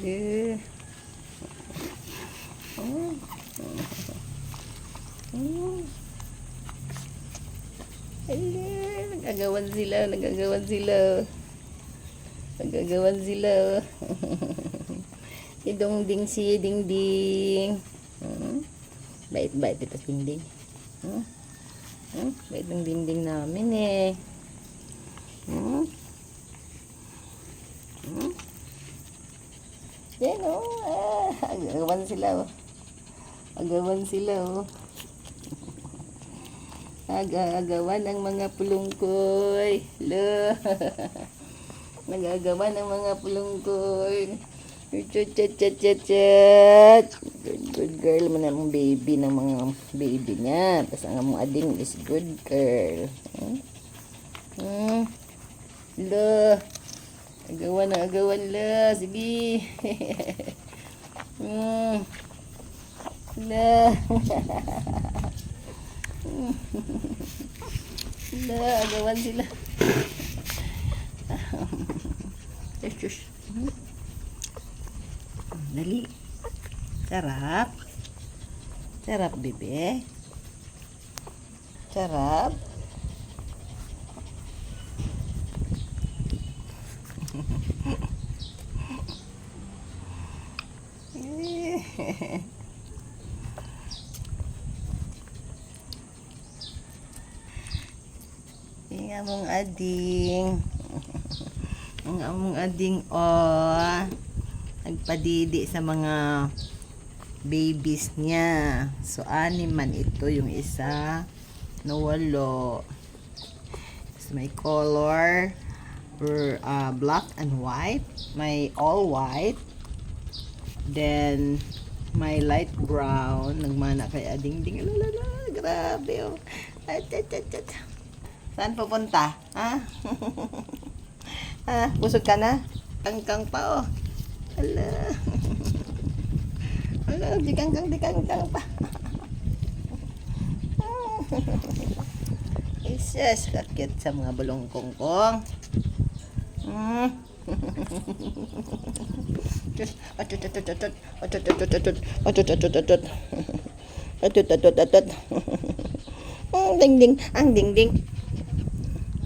Yeah. Oh. Oh. Hello. Nagagawan sila. Nagagawan sila. Nagagawan sila. Si Dongding si Dingding. Bait-bait ito si Dingding. Bait ng dingding namin eh. Yan o. Agawan sila o. Agawan sila o. Agawan ang mga pulungkoy. Lo. Nagagawan ang mga pulungkoy. Chat. Good girl man ang baby ng mga baby niya. Tapos ang among ading is good girl. Lo. Agawan la. Sige. La. La, agawan sila. Shush. Dali. Sarap. Sarap, bebe. Sarap. Ang among ading. Ang among ading nagpadidi sa mga babies niya. So, 6 man ito. Yung isa nawalo. So, may color black and white. May all white. Then, may light brown. Nagmana kay ading-ding. Alala, grabe oh. Saan pupunta? Ha? Busog ka na? Kangkang pa oh. Hala. Hala, di kangkang pa. Isis, kakit sa mga bulong kongkong. Ding-ding, ang ding-ding.